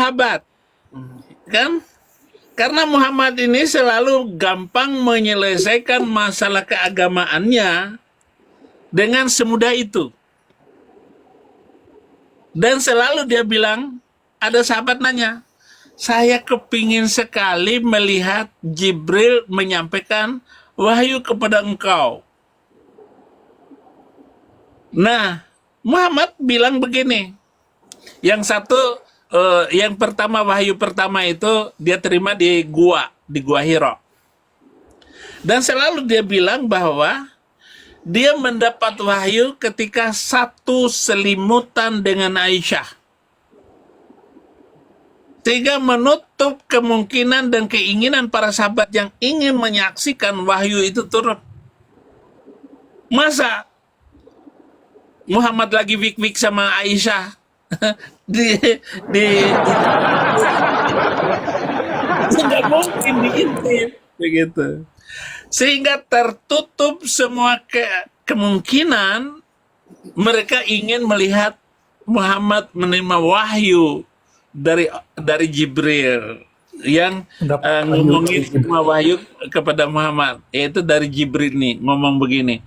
sahabat, kan? Karena Muhammad ini selalu gampang menyelesaikan masalah keagamaannya dengan semudah itu. Dan selalu dia bilang, ada sahabat nanya, saya kepingin sekali melihat Jibril menyampaikan wahyu kepada engkau. Nah, Muhammad bilang begini, yang satu, yang pertama, wahyu pertama itu dia terima di Gua Hira. Dan selalu dia bilang bahwa dia mendapat wahyu ketika satu selimutan dengan Aisyah. Sehingga menutup kemungkinan dan keinginan para sahabat yang ingin menyaksikan wahyu itu turun. Masa Muhammad lagi wik-wik sama Aisyah di nggak mungkin diintip begitu, sehingga tertutup semua kemungkinan mereka ingin melihat Muhammad menerima wahyu dari Jibril yang ngomongin semua wahyu kepada Muhammad, yaitu dari Jibril nih ngomong begini,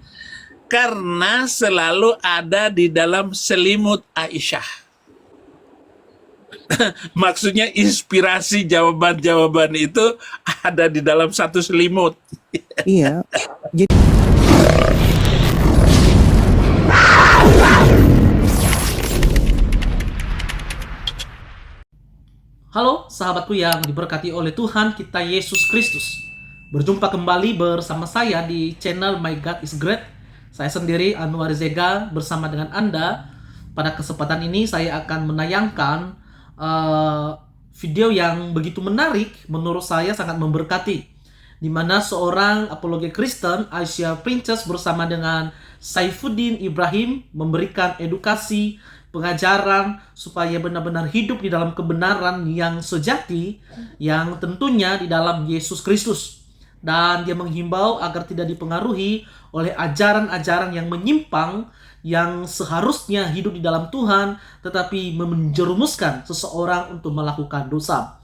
karena selalu ada di dalam selimut Aisyah. Maksudnya inspirasi jawaban-jawaban itu ada di dalam satu selimut. Iya. Jadi Halo sahabatku yang diberkati oleh Tuhan kita Yesus Kristus. Berjumpa kembali bersama saya di channel My God is Great. Saya sendiri Anwar Zega bersama dengan Anda. Pada kesempatan ini saya akan menayangkan video yang begitu menarik, menurut saya sangat memberkati, di mana seorang apologi Kristen, Aisyah Princess bersama dengan Saifuddin Ibrahim memberikan edukasi, pengajaran supaya benar-benar hidup di dalam kebenaran yang sejati, yang tentunya di dalam Yesus Kristus. Dan dia menghimbau agar tidak dipengaruhi oleh ajaran-ajaran yang menyimpang, yang seharusnya hidup di dalam Tuhan, tetapi menjerumuskan seseorang untuk melakukan dosa.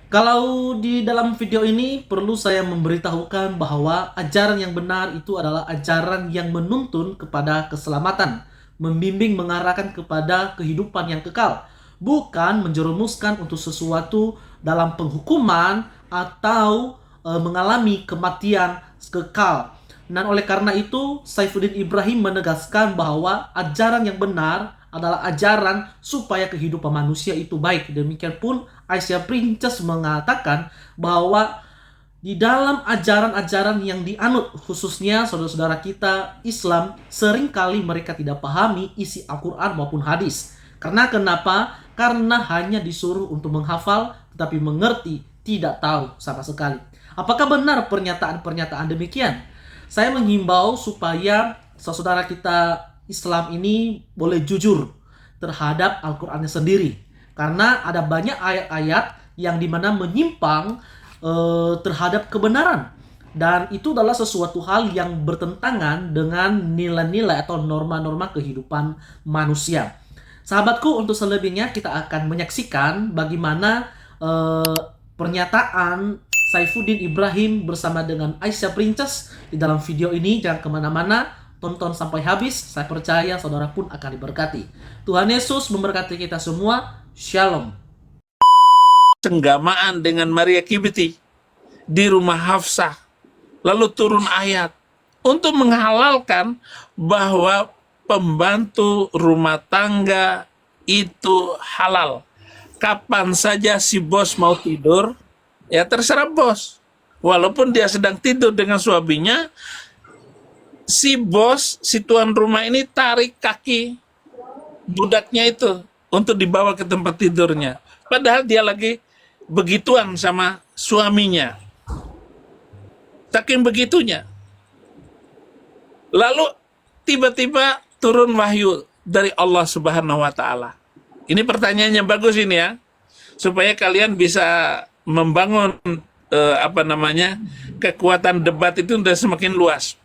Kalau di dalam video ini perlu saya memberitahukan bahwa ajaran yang benar itu adalah ajaran yang menuntun kepada keselamatan, membimbing mengarahkan kepada kehidupan yang kekal, bukan menjerumuskan untuk sesuatu dalam penghukuman atau mengalami kematian kekal. Dan oleh karena itu, Saifuddin Ibrahim menegaskan bahwa ajaran yang benar adalah ajaran supaya kehidupan manusia itu baik. Demikian pun Aisyah Princess mengatakan bahwa di dalam ajaran-ajaran yang dianut, khususnya saudara-saudara kita Islam, seringkali mereka tidak pahami isi Al-Quran maupun hadis. Karena kenapa? Karena hanya disuruh untuk menghafal, tetapi mengerti tidak tahu sama sekali. Apakah benar pernyataan-pernyataan demikian? Saya menghimbau supaya saudara kita Islam ini boleh jujur terhadap Al-Qurannya sendiri. Karena ada banyak ayat-ayat yang dimana menyimpang terhadap kebenaran. Dan itu adalah sesuatu hal yang bertentangan dengan nilai-nilai atau norma-norma kehidupan manusia. Sahabatku, untuk selebihnya kita akan menyaksikan bagaimana pernyataan Saifuddin Ibrahim bersama dengan Aisyah Princess di dalam video ini. Jangan kemana-mana, tonton sampai habis. Saya percaya saudara pun akan diberkati. Tuhan Yesus memberkati kita semua. Shalom. Senggamaan dengan Maria Kibti di rumah Hafsah, lalu turun ayat untuk menghalalkan bahwa pembantu rumah tangga itu halal. Kapan saja si bos mau tidur, ya terserah bos. Walaupun dia sedang tidur dengan suaminya, si bos, si tuan rumah ini tarik kaki budaknya itu untuk dibawa ke tempat tidurnya. Padahal dia lagi begituan sama suaminya. Saking begitunya. Lalu tiba-tiba turun wahyu dari Allah Subhanahu wa Ta'ala. Ini pertanyaannya bagus ini ya, supaya kalian bisa membangun kekuatan debat itu sudah semakin luas.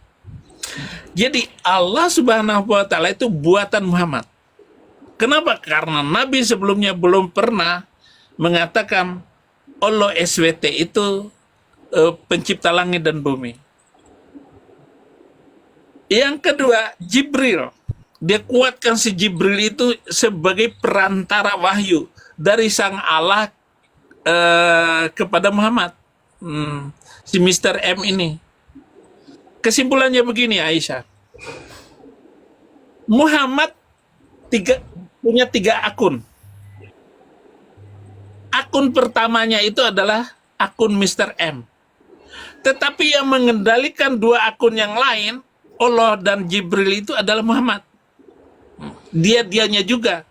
Jadi Allah Subhanahu wa Ta'ala itu buatan Muhammad. Kenapa? Karena Nabi sebelumnya belum pernah mengatakan Allah SWT itu pencipta langit dan bumi. Yang kedua, Jibril. Dia kuatkan si Jibril itu sebagai perantara wahyu dari sang Allah kepada Muhammad. Si Mr. M ini. Kesimpulannya begini, Aisyah. Muhammad punya 3 akun. Akun pertamanya itu adalah akun Mr. M. Tetapi yang mengendalikan 2 akun yang lain, Allah dan Jibril, itu adalah Muhammad. Dianya juga.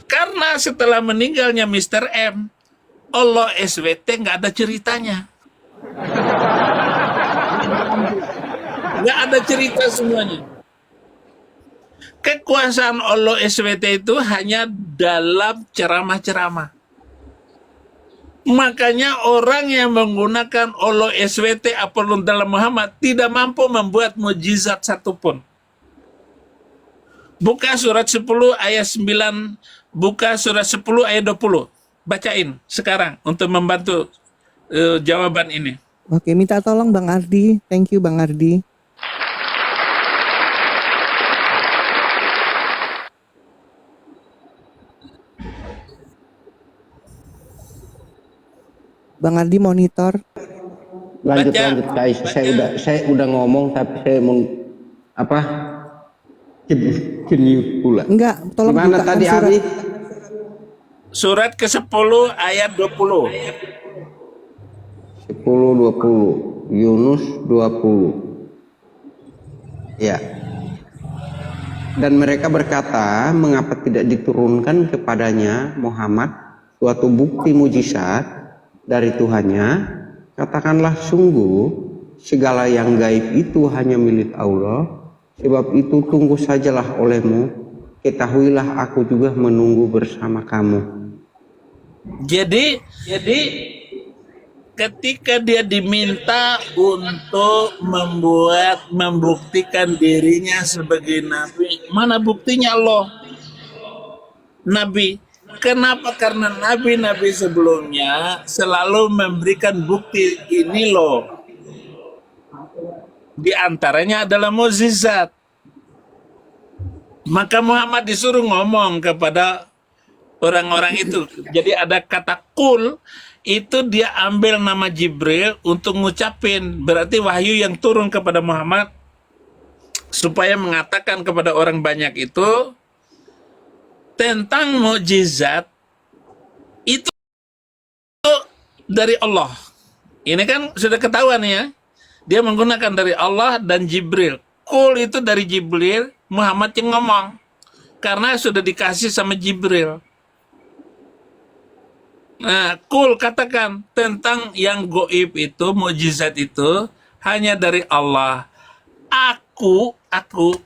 Karena setelah meninggalnya Mr. M, Allah SWT nggak ada ceritanya. Nggak ada cerita semuanya. Kekuasaan Allah SWT itu hanya dalam ceramah-ceramah. Makanya orang yang menggunakan Allah SWT apalagi dalam Muhammad tidak mampu membuat mujizat satupun. Buka surat 10 ayat 9, buka surat 10 ayat 20. Bacain sekarang untuk membantu jawaban ini. Oke, minta tolong Bang Ardi. Thank you Bang Ardi. Bang Ardi monitor. Lanjut Baca. lanjut guys. Saya udah ngomong tapi saya mau apa? Jenius pula. Enggak, tolong Gimana bukakan tadi surat. Abi? Surat ke-10 ayat 20. 10 20. Yunus 20. Ya. Dan mereka berkata, mengapa tidak diturunkan kepadanya Muhammad suatu bukti mujizat dari Tuhannya? Katakanlah sungguh segala yang gaib itu hanya milik Allah. Sebab itu tunggu sajalah olehmu, ketahuilah aku juga menunggu bersama kamu. Jadi ketika dia diminta untuk membuktikan dirinya sebagai nabi, mana buktinya Allah? Nabi. Kenapa? Karena nabi-nabi sebelumnya selalu memberikan bukti ini loh. Di antaranya adalah mukjizat. Maka Muhammad disuruh ngomong kepada orang-orang itu. Jadi ada kata kul, itu dia ambil nama Jibril untuk ngucapin. Berarti wahyu yang turun kepada Muhammad supaya mengatakan kepada orang banyak itu tentang mukjizat itu dari Allah. Ini kan sudah ketahuan ya. Dia menggunakan dari Allah dan Jibril. Kul itu dari Jibril, Muhammad yang ngomong. Karena sudah dikasih sama Jibril. Nah, kul katakan tentang yang goib itu, mukjizat itu hanya dari Allah. Aku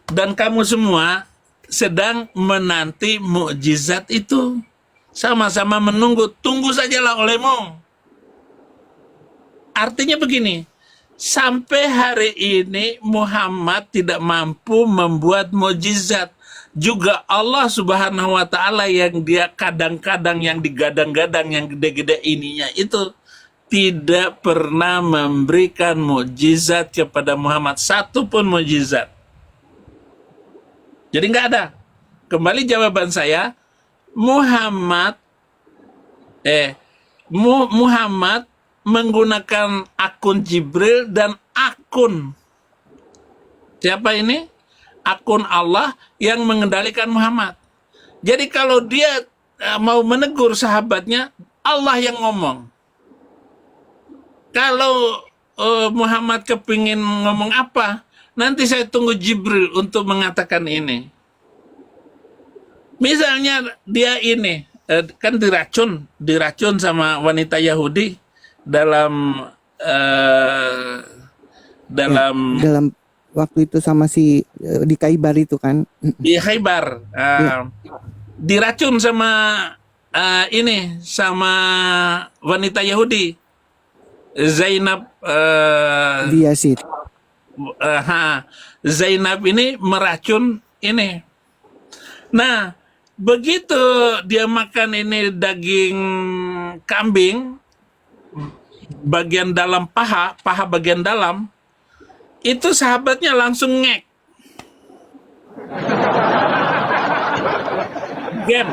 dan kamu semua sedang menanti mukjizat itu. Sama-sama menunggu, tunggu sajalah olehmu. Artinya begini, sampai hari ini Muhammad tidak mampu membuat mukjizat. Juga Allah Subhanahu wa Ta'ala yang dia kadang-kadang yang digadang-gadang, yang gede-gede ininya itu tidak pernah memberikan mukjizat kepada Muhammad, satu pun mukjizat. Jadi nggak ada. Kembali jawaban saya, Muhammad menggunakan akun Jibril dan akun siapa ini? Akun Allah yang mengendalikan Muhammad. Jadi kalau dia mau menegur sahabatnya, Allah yang ngomong. Kalau Muhammad kepingin ngomong apa, nanti saya tunggu Jibril untuk mengatakan ini. Misalnya dia ini kan diracun sama wanita Yahudi dalam Dalam waktu itu sama si di Khaybar itu kan. di Khaybar diracun sama ini sama wanita Yahudi Zainab. Dia sih. Zainab ini meracun ini. Nah, begitu dia makan ini daging kambing, bagian dalam paha bagian dalam, itu sahabatnya langsung ngek. Game.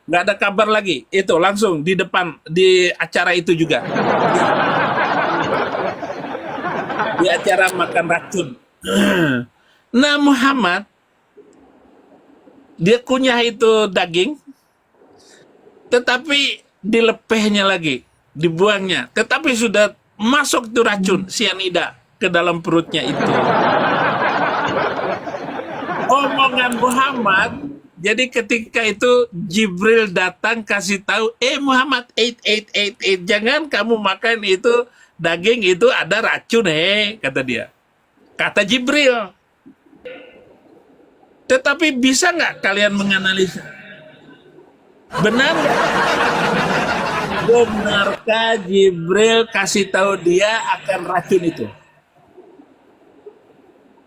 Nggak ada kabar lagi. Itu langsung di depan, di acara itu juga. Di acara makan racun. Nah, Muhammad, dia kunyah itu daging, tetapi dilepehnya lagi, dibuangnya. Tetapi sudah masuk tuh racun, sianida, ke dalam perutnya itu. Omongan Muhammad, jadi ketika itu Jibril datang kasih tahu, Muhammad, jangan kamu makan itu daging, itu ada racun, kata dia. Kata Jibril. Tetapi bisa nggak kalian menganalisa? Benar nggak? Benarkah Jibril kasih tahu dia akan racun itu?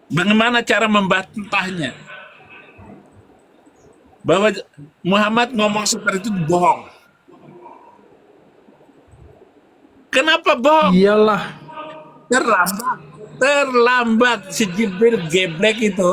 Bagaimana cara membantahnya? Bahwa Muhammad ngomong seperti itu bohong. Kenapa bohong? Iyalah. Terlambat si Jibril geblek itu.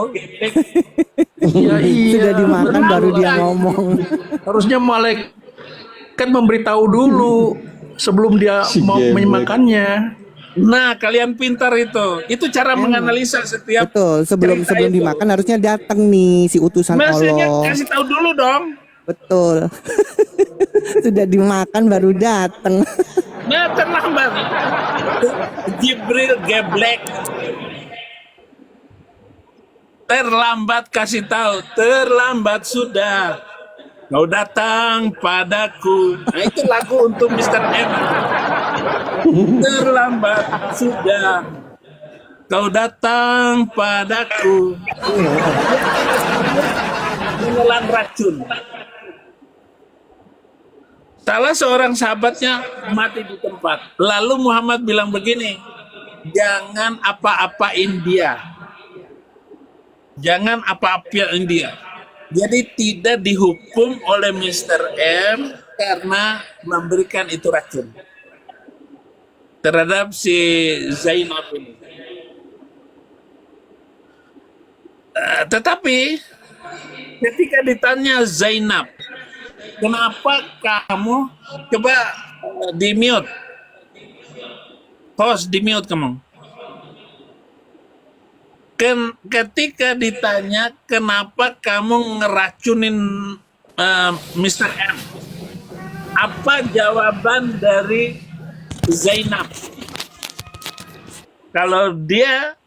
Iya, Sudah dimakan baru dia ngomong. Harusnya malaikat memberitahu dulu sebelum dia Si mau geblek. memakannya. Nah, kalian pintar itu. Itu cara menganalisa setiap Betul, sebelum cerita itu. dimakan harusnya datang nih si utusan Maksudnya Allah. kasih tahu dulu dong. Betul. Sudah dimakan baru datang. Nah, terlambat. Jibril geblek. Terlambat kasih tahu, terlambat sudah. Kau datang padaku. Nah, itu lagu untuk Mr. M. Terlambat sudah. Kau datang padaku. Menelan racun. Salah seorang sahabatnya mati di tempat. Lalu Muhammad bilang begini, jangan apa-apain dia. Jangan apa-apain dia. Jadi tidak dihukum oleh Mr. M karena memberikan itu racun terhadap si Zainab ini. Tetapi ketika ditanya Zainab, kenapa kamu, coba di mute, host di mute kamu. Ketika ditanya kenapa kamu ngeracunin Mr. M, apa jawaban dari Zainab? Kalau dia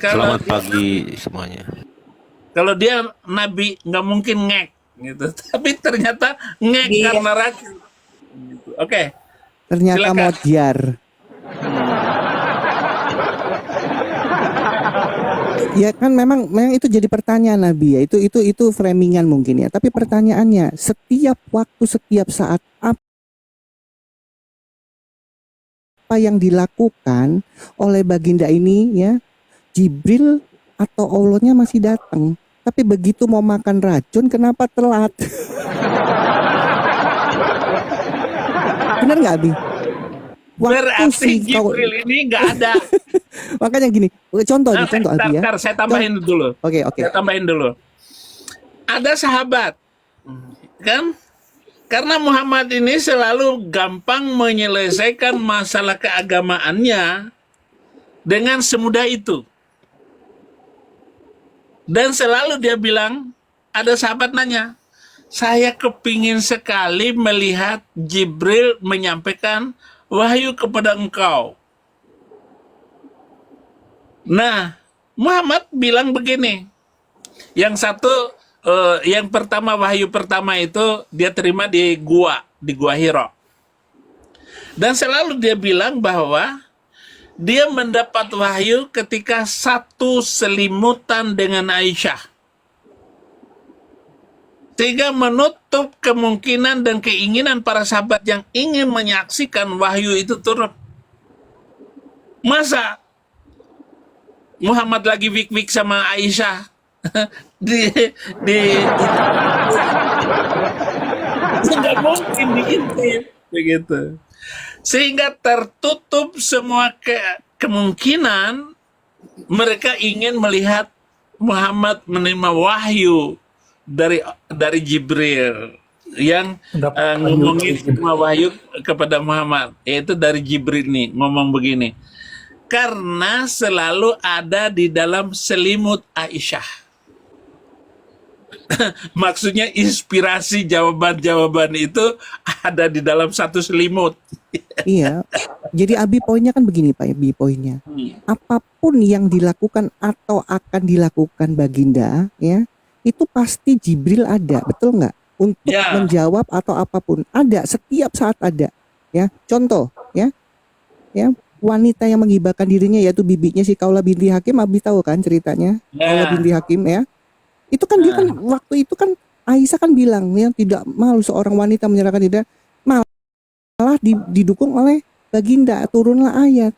kalau Selamat pagi semuanya. kalau dia nabi nggak mungkin ngek gitu, tapi ternyata ngek karena racun. Gitu. Oke. Ternyata Silakan. modiar. Ya kan memang itu jadi pertanyaan Nabi ya. Itu framingan mungkin ya. Tapi pertanyaannya, setiap waktu, setiap saat apa yang dilakukan oleh baginda ini ya, Jibril atau Allahnya masih datang. Tapi begitu mau makan racun, kenapa telat? Benar nggak Abi? Berarti Jibril ini nggak ada. Makanya gini, contoh Abi ya. Saya tambahin dulu. Oke. Saya tambahin dulu. Ada sahabat, kan? Karena Muhammad ini selalu gampang menyelesaikan masalah keagamaannya dengan semudah itu. Dan selalu dia bilang, ada sahabat nanya, saya kepingin sekali melihat Jibril menyampaikan wahyu kepada engkau. Nah, Muhammad bilang begini, yang satu, yang pertama, wahyu pertama itu dia terima di Gua Hiro. Dan selalu dia bilang bahwa dia mendapat wahyu ketika satu selimutan dengan Aisyah. Sehingga menutup kemungkinan dan keinginan para sahabat yang ingin menyaksikan wahyu itu turun. Masa Muhammad lagi wik-wik sama Aisyah, di di nggak mungkin diintip begitu, sehingga tertutup semua kemungkinan mereka ingin melihat Muhammad menerima wahyu dari Jibril yang ngomongin semua wahyu kepada Muhammad, yaitu dari Jibril nih ngomong begini, karena selalu ada di dalam selimut Aisyah. Maksudnya inspirasi jawaban-jawaban itu ada di dalam satu selimut. Iya. Jadi Abi poinnya kan begini Pak, Abi poinnya. Apapun yang dilakukan atau akan dilakukan Baginda, ya, itu pasti Jibril ada, betul nggak? Untuk Ya. menjawab atau apapun ada, setiap saat ada. Ya, contoh, ya, wanita yang menghibahkan dirinya yaitu bibinya si Kaula binti Hakim, Abi tahu kan ceritanya? Ya. Kaula binti Hakim, ya. Itu kan dia kan waktu itu kan Aisyah kan bilang yang tidak malu seorang wanita menyerahkan diri, malah didukung oleh Baginda, turunlah ayat.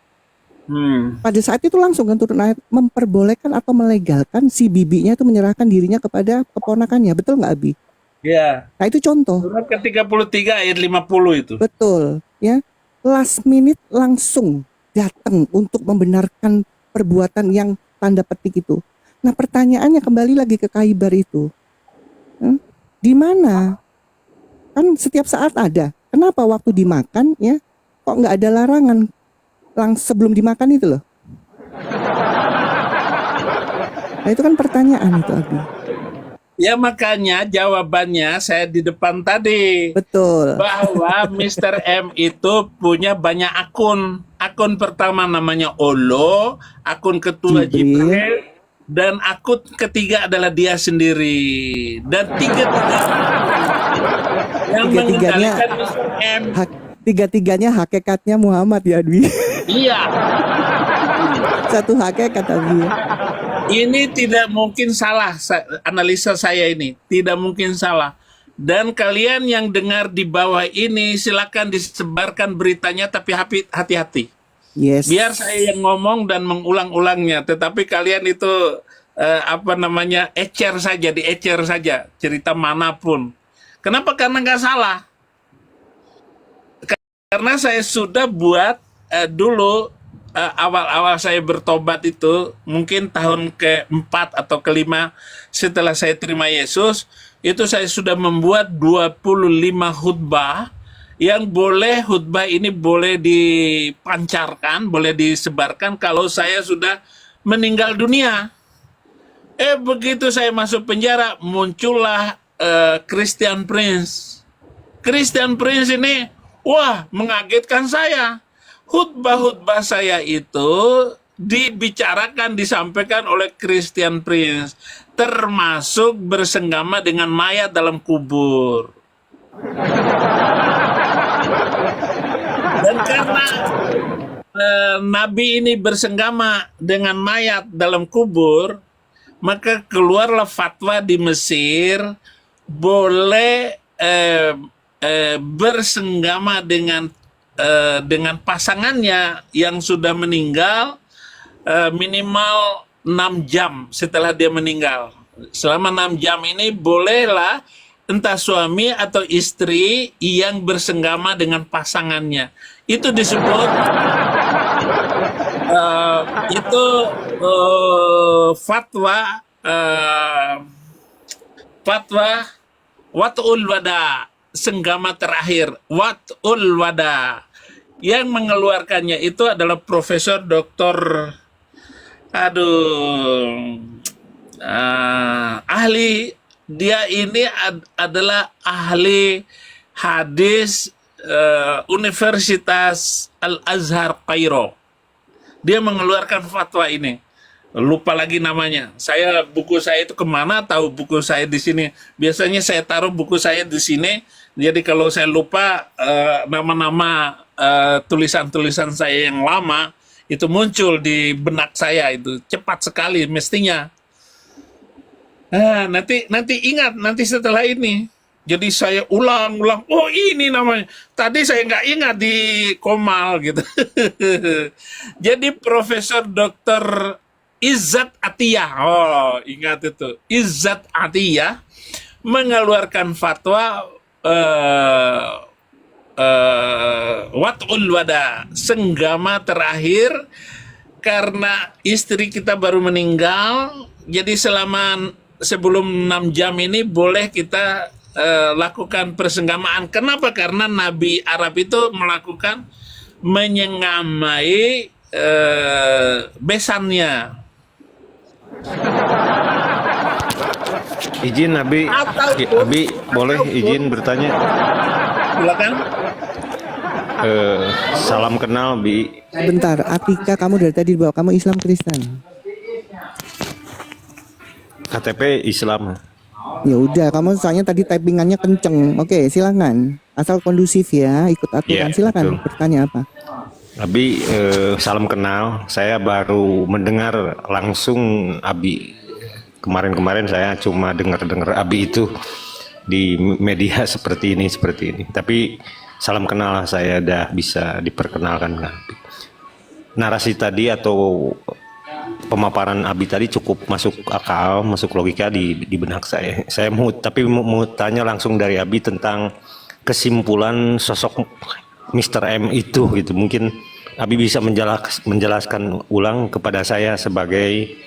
Pada saat itu langsung kan turun ayat memperbolehkan atau melegalkan si bibinya itu menyerahkan dirinya kepada keponakannya, betul nggak Abi? Ya. Nah itu contoh. Surat ke-33 ayat 50 itu. Betul, ya. Last minute langsung datang untuk membenarkan perbuatan yang tanda petik itu. Nah pertanyaannya kembali lagi ke Khaybar itu, di mana? Kan setiap saat ada. Kenapa waktu dimakan ya kok nggak ada larangan sebelum dimakan itu loh? Nah itu kan pertanyaan itu Abi. Ya makanya jawabannya saya di depan tadi. Betul. Bahwa Mr. M itu punya banyak akun. Akun pertama namanya Olo, akun kedua Jibril, dan akun ketiga adalah dia sendiri. Dan yang mengendalikan Mr. M. Tiga-tiganya hakikatnya Muhammad ya Abi. Iya. Satu hakikat Abi. Ini tidak mungkin salah, analisa saya ini tidak mungkin salah. Dan kalian yang dengar di bawah ini silakan disebarkan beritanya, tapi hati-hati. Yes. Biar saya yang ngomong dan mengulang-ulangnya, tetapi kalian itu ecer saja cerita manapun. Kenapa? Karena nggak salah. Karena saya sudah buat dulu awal-awal saya bertobat itu, mungkin tahun ke-4 atau ke-5 setelah saya terima Yesus, itu saya sudah membuat 25 khutbah yang khutbah ini boleh dipancarkan, boleh disebarkan kalau saya sudah meninggal dunia. Begitu saya masuk penjara, muncullah Christian Prince. Christian Prince ini, wah, mengagetkan saya. Khutbah-khutbah saya itu dibicarakan, disampaikan oleh Christian Prince, termasuk bersenggama dengan mayat dalam kubur. Dan karena Nabi ini bersenggama dengan mayat dalam kubur, maka keluarlah fatwa di Mesir boleh bersenggama dengan pasangannya yang sudah meninggal minimal 6 jam setelah dia meninggal. Selama 6 jam ini bolehlah entah suami atau istri yang bersenggama dengan pasangannya. Itu disebut fatwa Wat'ul Wada, senggama terakhir, Wat'ul Wada. Yang mengeluarkannya itu adalah Profesor Dr. Ahli, dia ini adalah ahli hadis Universitas Al-Azhar Kairo. Dia mengeluarkan fatwa ini. Lupa lagi namanya. Buku saya itu kemana? Tahu buku saya di sini. Biasanya saya taruh buku saya di sini. Jadi kalau saya lupa nama-nama tulisan-tulisan saya yang lama itu muncul di benak saya, itu cepat sekali mestinya. Nanti ingat nanti setelah ini. Jadi saya ulang-ulang. Oh ini namanya. Tadi saya nggak ingat di Komal gitu. Jadi Profesor Dr. Izzat Atiyah. Oh, ingat itu. Izzat Atiyah mengeluarkan fatwa wat'ul wada, senggama terakhir, karena istri kita baru meninggal. Jadi sebelum 6 jam ini boleh kita lakukan persenggamaan. Kenapa? Karena Nabi Arab itu melakukan menyengamai besannya. Izin Abi, Abi boleh izin bertanya? Silakan. Salam kenal Bi. Bentar, Atika, kamu dari tadi bawa kamu Islam Kristen. KTP Islam. Ya udah, kamu soalnya tadi typingannya kenceng. Oke, silakan. Asal kondusif ya, ikut aturan. Iya, Silakan. betul. Bertanya apa? Abi, salam kenal. Saya baru mendengar langsung Abi. Kemarin-kemarin saya cuma dengar-dengar Abi itu di media seperti ini. Tapi salam kenal lah, saya udah bisa diperkenalkan kan. Narasi tadi atau pemaparan Abi tadi cukup masuk akal, masuk logika di benak saya. Saya mau tanya langsung dari Abi tentang kesimpulan sosok Mr. M itu gitu. Mungkin Abi bisa menjelaskan ulang kepada saya sebagai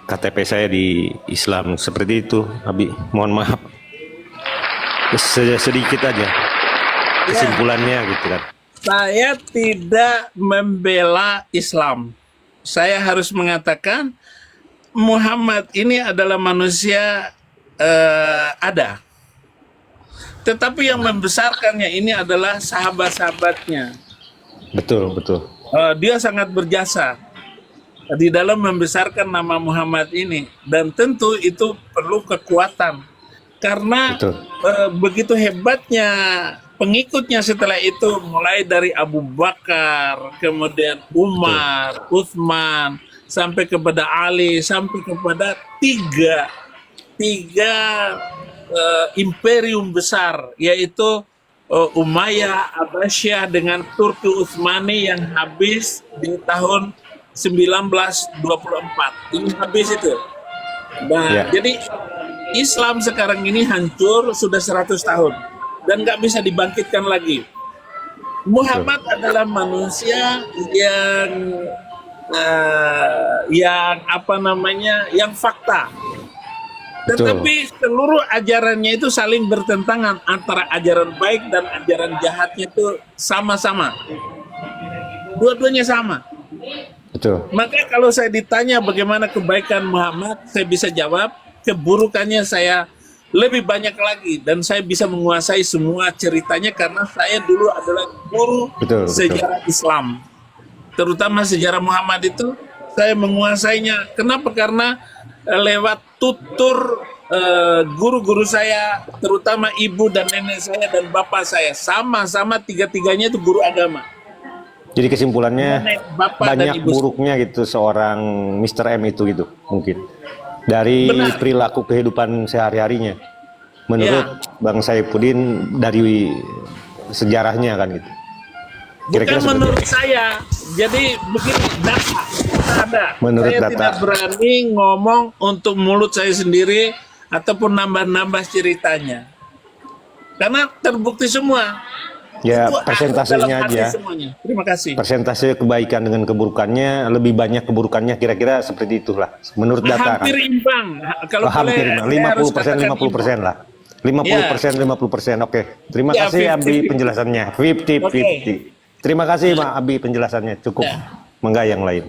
KTP saya di Islam seperti itu. Abi, mohon maaf. Sedikit aja kesimpulannya gitu kan. Saya tidak membela Islam. Saya harus mengatakan Muhammad ini adalah manusia ada. Tetapi yang membesarkannya ini adalah sahabat-sahabatnya. Betul. Dia sangat berjasa di dalam membesarkan nama Muhammad ini. Dan tentu itu perlu kekuatan. Karena begitu hebatnya pengikutnya setelah itu, mulai dari Abu Bakar, kemudian Umar, Utsman, sampai kepada Ali, sampai kepada tiga imperium besar, yaitu Umayyah, Abbasiyah dengan Turki Utsmani yang habis di tahun 1924. Ini habis itu. Nah, jadi Islam sekarang ini hancur sudah 100 tahun dan nggak bisa dibangkitkan lagi. Muhammad adalah manusia yang fakta. Tetapi seluruh ajarannya itu saling bertentangan, antara ajaran baik dan ajaran jahatnya itu sama-sama. Dua-duanya sama. Betul. Maka kalau saya ditanya bagaimana kebaikan Muhammad, saya bisa jawab, keburukannya saya lebih banyak lagi, dan saya bisa menguasai semua ceritanya karena saya dulu adalah guru sejarah Islam. Terutama sejarah Muhammad itu saya menguasainya. Kenapa? Karena lewat tutur guru-guru saya, terutama ibu dan nenek saya dan bapak saya, sama-sama tiga-tiganya itu guru agama. Jadi kesimpulannya Nenek, bapak, banyak dan ibu. buruknya gitu seorang Mr. M itu gitu mungkin dari perilaku kehidupan sehari-harinya menurut Bang Saifuddin dari sejarahnya kan gitu. Kira-kira Bukan menurut saya. Jadi begini, data ada. Menurut saya data. tidak berani ngomong untuk mulut saya sendiri ataupun nambah-nambah ceritanya. Karena terbukti semua. Ya Itu persentasenya dalam hati aja. semuanya. Terima kasih. Persentase kebaikan dengan keburukannya lebih banyak keburukannya kira-kira seperti itulah menurut data Hampir kan. imbang. Kalau Hampir boleh, saya harus 50% katakan 50% lah. 50% 50%. Oke. Terima Ya, kasih 50-50. Abi penjelasannya. 50-50. Oke. Terima kasih Mak Abi penjelasannya cukup. Mangga yang lain.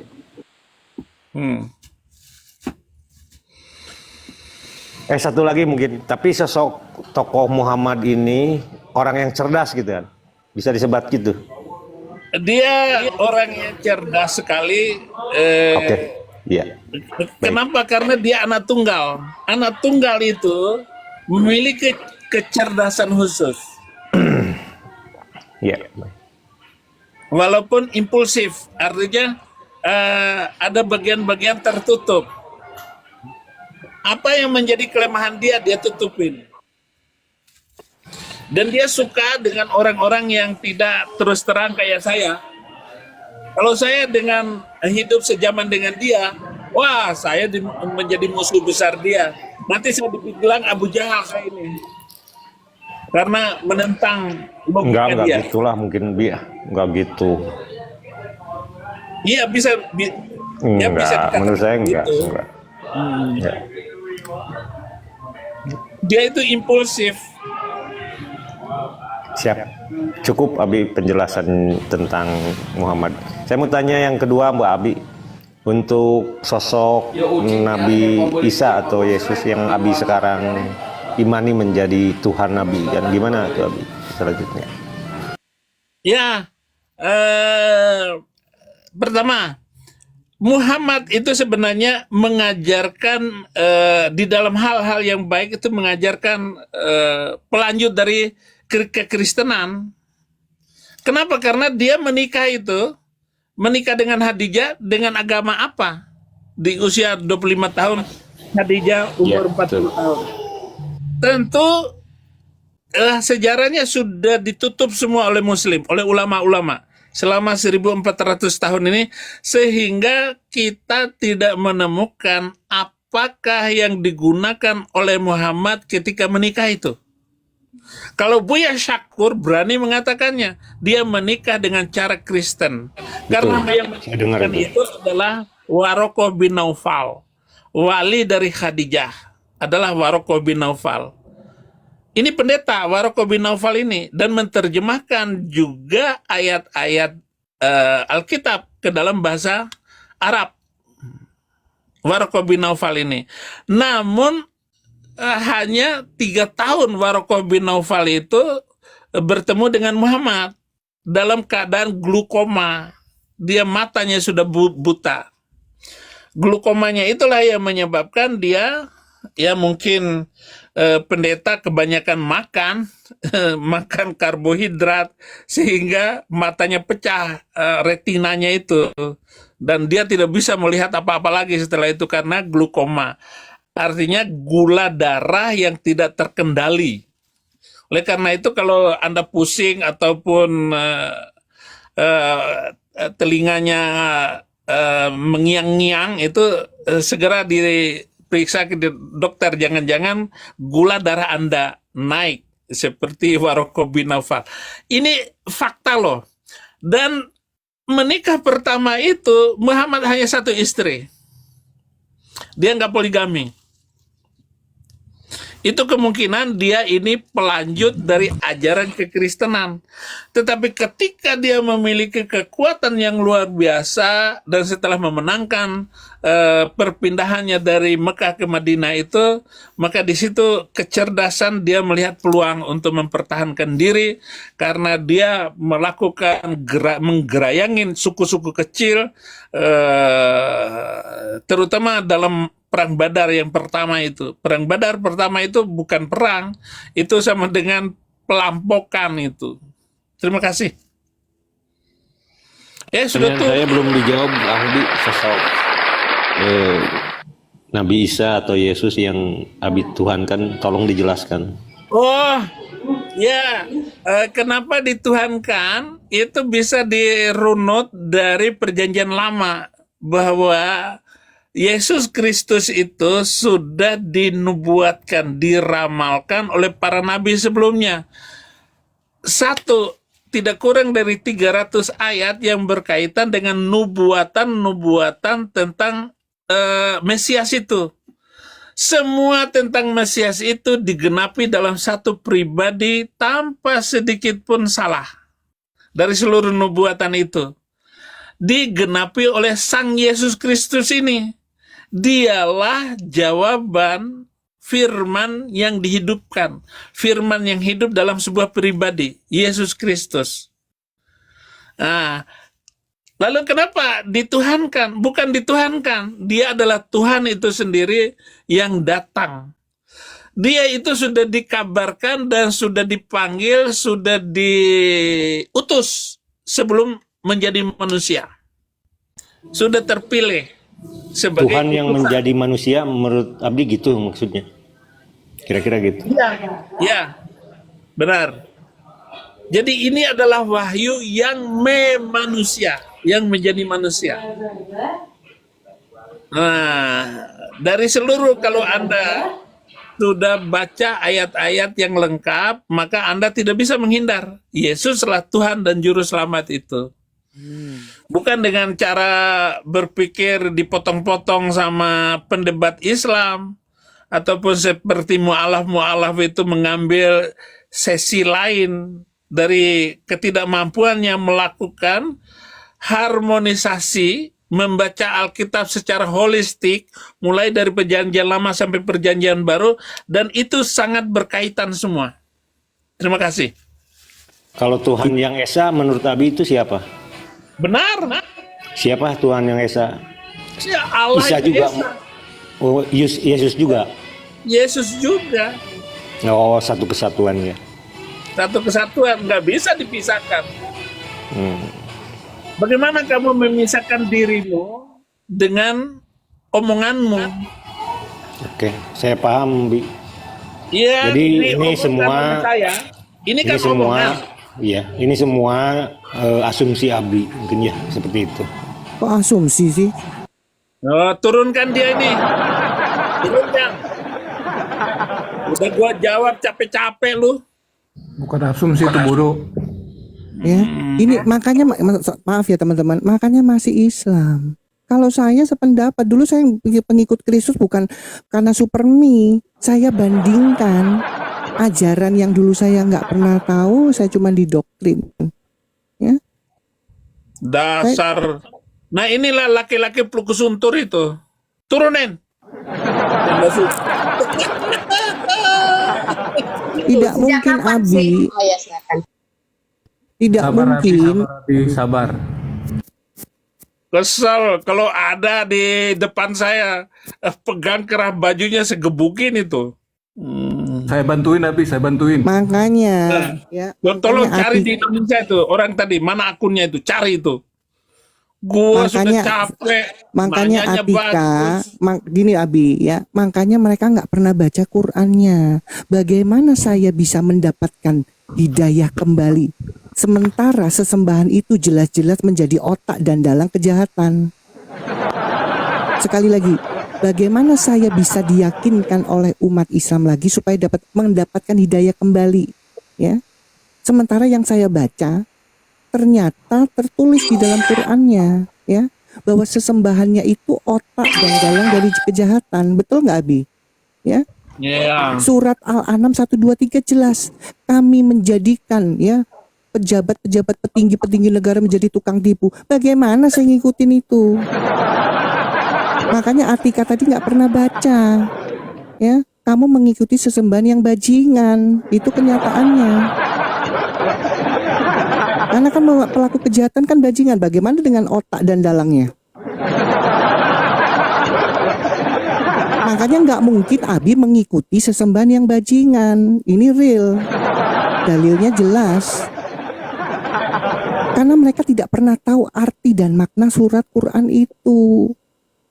Satu lagi mungkin, tapi sosok tokoh Muhammad ini orang yang cerdas gitu kan. Bisa disebat gitu. Dia orang yang cerdas sekali. Oke. Iya. Kenapa? Karena dia anak tunggal. Anak tunggal itu memiliki kecerdasan khusus. Iya. Walaupun impulsif, artinya ada bagian-bagian tertutup. Apa yang menjadi kelemahan dia tutupin. Dan dia suka dengan orang-orang yang tidak terus terang kayak saya. Kalau saya dengan hidup sejaman dengan dia, Wah, saya menjadi musuh besar dia. Nanti saya dibilang Abu Jahal saya ini karena menentang logika Enggak dia. gitulah mungkin enggak gitu. Iya bisa, ya bisa Enggak, dikatakan menurut saya enggak, gitu. enggak. Ya. Dia itu impulsif. Siap. Cukup Abi penjelasan tentang Muhammad. Saya mau tanya yang kedua Mbak Abi. Untuk sosok Nabi Isa atau Yesus yang Abi sekarang imani menjadi Tuhan Nabi. Dan gimana tuh Abi selanjutnya? Ya, pertama, Muhammad itu sebenarnya mengajarkan di dalam hal-hal yang baik itu mengajarkan pelanjut dari kekristenan. Kenapa? Karena dia menikah dengan Khadijah dengan agama apa? Di usia 25 tahun, Khadijah umur 40 tahun. Tentu sejarahnya sudah ditutup semua oleh Muslim, oleh ulama-ulama selama 1400 tahun ini, sehingga kita tidak menemukan apakah yang digunakan oleh Muhammad ketika menikah itu. Kalau Buya Syakur berani mengatakannya, dia menikah dengan cara Kristen. Karena yang Saya dengar menikahkan itu. itu adalah Warokoh bin Naufal, wali dari Khadijah, adalah Warokoh bin Naufal. Ini pendeta Warokoh bin Naufal ini, dan menerjemahkan juga ayat-ayat Alkitab ke dalam bahasa Arab. Warokoh bin Naufal ini. Namun hanya 3 tahun Warokoh bin Naufal itu bertemu dengan Muhammad dalam keadaan glukoma. Dia matanya sudah buta. Glukomanya itulah yang menyebabkan dia, ya mungkin pendeta kebanyakan makan makan karbohidrat sehingga matanya pecah, retinanya itu, dan dia tidak bisa melihat apa-apa lagi setelah itu karena glukoma. Artinya gula darah yang tidak terkendali. Oleh karena itu kalau Anda pusing ataupun telinganya mengiang-ngiang itu segera diperiksa ke dokter, jangan-jangan gula darah Anda naik seperti Warokoh bin Naufal. Ini fakta loh. Dan menikah pertama itu Muhammad hanya 1 istri. Dia nggak poligami. Itu kemungkinan dia ini pelanjut dari ajaran kekristenan. Tetapi ketika dia memiliki kekuatan yang luar biasa dan setelah memenangkan perpindahannya dari Mekah ke Madinah itu, maka di situ kecerdasan dia melihat peluang untuk mempertahankan diri karena dia melakukan menggerayangin suku-suku kecil, terutama dalam Perang Badar yang pertama itu. Perang Badar pertama itu bukan perang, itu sama dengan pelampokan itu. Terima kasih. Ya sudah tuh. Saya belum dijawab Abi sosok Nabi Isa atau Yesus yang Abi tuhankan, tolong dijelaskan. Oh, ya. Kenapa dituhankan? Itu bisa dirunut dari Perjanjian Lama bahwa Yesus Kristus itu sudah dinubuatkan, diramalkan oleh para nabi sebelumnya. 1, tidak kurang dari 300 ayat yang berkaitan dengan nubuatan-nubuatan tentang Mesias itu. Semua tentang Mesias itu digenapi dalam satu pribadi tanpa sedikit pun salah. Dari seluruh nubuatan itu digenapi oleh Sang Yesus Kristus ini. Dialah jawaban firman yang dihidupkan, firman yang hidup dalam sebuah pribadi, Yesus Kristus. Nah, lalu kenapa dituhankan? Bukan dituhankan, dia adalah Tuhan itu sendiri yang datang. Dia itu sudah dikabarkan dan sudah dipanggil, sudah diutus sebelum menjadi manusia. Sudah terpilih sebagai Tuhan yang utusan. menjadi manusia menurut Abdi gitu maksudnya. Kira-kira gitu. Ya, benar. Jadi ini adalah wahyu yang memanusia, yang menjadi manusia. Nah, dari seluruh kalau Anda sudah baca ayat-ayat yang lengkap, maka Anda tidak bisa menghindar. Yesuslah Tuhan dan Juru Selamat itu. Bukan dengan cara berpikir dipotong-potong sama pendebat Islam, ataupun seperti mu'alaf-mu'alaf itu mengambil sesi lain dari ketidakmampuannya melakukan harmonisasi membaca Alkitab secara holistik mulai dari perjanjian lama sampai perjanjian baru, dan itu sangat berkaitan semua. Terima kasih. Kalau Tuhan yang Esa menurut Abi itu siapa? Benar. Siapa Tuhan yang Esa? Ya, Allah Isa juga. Esa. Oh, Yesus juga. Yesus juga. Oh, satu kesatuan ya. Satu kesatuan, nggak bisa dipisahkan. Bagaimana kamu memisahkan dirimu dengan omonganmu? Oke, saya paham, Bi. Iya, Jadi ini omongan semua- saya. Ini kan Ini omongan. semua, iya, ini semua asumsi Abi, mungkin ya seperti itu. Kok asumsi sih? Oh, turunkan dia ini. Turunkan. Udah gua jawab capek-capek lu. Bukan asumsi itu bodoh. Ya, ini makanya maaf ya teman-teman, makanya masih Islam. Kalau saya sependapat, dulu saya pengikut Kristus bukan karena supermi. Saya bandingkan ajaran yang dulu saya nggak pernah tahu, saya cuma didoktrin. Ya, Dasar. Nah, inilah laki-laki pelukus untur itu. Turunin. tidak mungkin Abi, Oh ya, silakan. tidak Sabar, Abi, mungkin. sabar, Abi, sabar. Kesel kalau ada di depan saya pegang kerah bajunya segebukin itu. Saya bantuin, Abi, saya bantuin. Makanya, ya, Tolong makanya cari Abi- di Indonesia itu orang tadi, mana akunnya itu, cari itu. Gua sudah Makanya- capek. Makanya nanyanya Atika, bagus. gini Abi ya, makanya mereka nggak pernah baca Qur'annya. Bagaimana saya bisa mendapatkan hidayah kembali? Sementara sesembahan itu jelas-jelas menjadi otak dan dalang kejahatan. Sekali lagi, bagaimana saya bisa diyakinkan oleh umat Islam lagi supaya dapat mendapatkan hidayah kembali? Ya, sementara yang saya baca ternyata tertulis di dalam Qur'annya, ya, bahwa sesembahannya itu otak dan dalang dari kejahatan. Betul nggak Abi? Ya, Ya. surat Al-An'am 123 jelas. Kami menjadikan ya pejabat-pejabat petinggi-petinggi negara menjadi tukang tipu. Bagaimana saya ngikutin itu? Makanya Atika tadi nggak pernah baca. Ya, kamu mengikuti sesembahan yang bajingan. Itu kenyataannya. Karena kan pelaku kejahatan kan bajingan. Bagaimana dengan otak dan dalangnya? Makanya nggak mungkin Abi mengikuti sesembahan yang bajingan. Ini real. Dalilnya jelas. Karena mereka tidak pernah tahu arti dan makna surat Quran itu.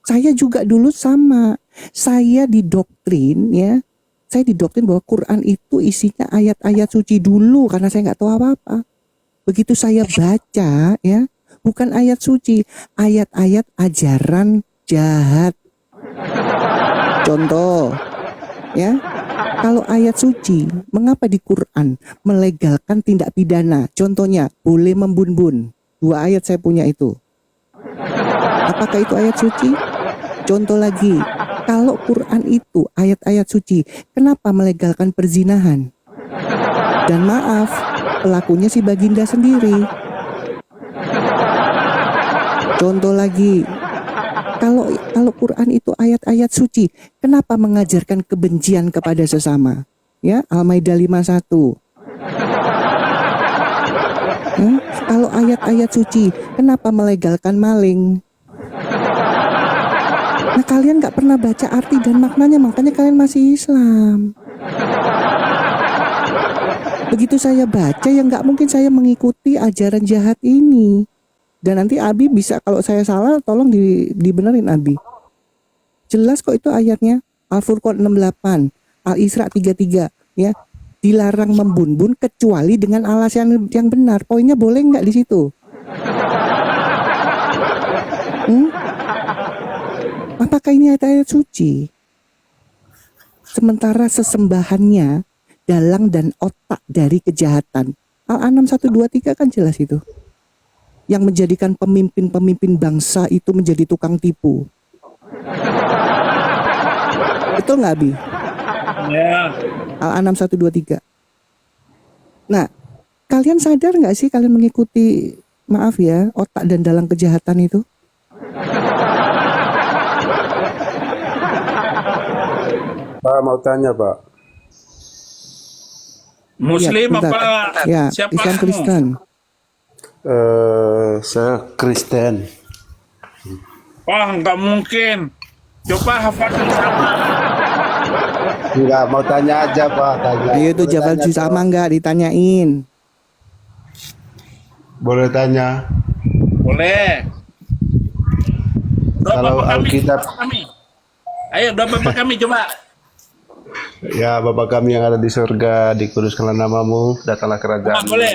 Saya juga dulu sama. Saya didoktrin ya. Saya didoktrin bahwa Quran itu isinya ayat-ayat suci dulu karena saya nggak tahu apa-apa. Begitu saya baca ya, bukan ayat suci, ayat-ayat ajaran jahat. Contoh, ya, kalau ayat suci, mengapa di Quran melegalkan tindak pidana? Contohnya, boleh membun-bun. 2 ayat saya punya itu. Apakah itu ayat suci? Contoh lagi, kalau Quran itu ayat-ayat suci, kenapa melegalkan perzinahan? Dan maaf, pelakunya si Baginda sendiri. Contoh lagi, kalau Quran itu ayat-ayat suci, kenapa mengajarkan kebencian kepada sesama? Ya, Al-Maidah 51. Kalau ayat-ayat suci, kenapa melegalkan maling? Nah, kalian nggak pernah baca arti dan maknanya, makanya kalian masih Islam. Begitu saya baca, ya nggak mungkin saya mengikuti ajaran jahat ini. Dan nanti Abi bisa, kalau saya salah, tolong dibenerin Abi. Jelas kok itu ayatnya. Al-Furqan 68, Al-Isra 33, ya. Dilarang membun-bun kecuali dengan alasan yang benar. Poinnya boleh nggak di situ? Apakah ini ayat-ayat suci? Sementara sesembahannya dalang dan otak dari kejahatan. Al-An'am 1, 2, 3 kan jelas itu. Yang menjadikan pemimpin-pemimpin bangsa itu menjadi tukang tipu. Betul nggak, Abi? Ya. Al-An'am 1, 2, 3. Nah, kalian sadar nggak sih kalian mengikuti, maaf ya, otak dan dalang kejahatan itu? Pak, mau tanya, Pak. Muslim Ya, bentar. apa? Ya, Siapa Islam kamu? Kristen. Saya Kristen. Wah, nggak mungkin. Coba hafalkan sama. Enggak, mau tanya aja, Pak. Tanya. Ayo tuh Boleh Jabal tanya, Juz Pak? sama nggak ditanyain? Boleh tanya. Boleh. Doa Kalau Bapak Alkitab- kami. Ayo doa Bapak kami coba. Ya, Bapa kami yang ada di surga, dikuduskanlah namamu, datanglah kerajaan. Boleh.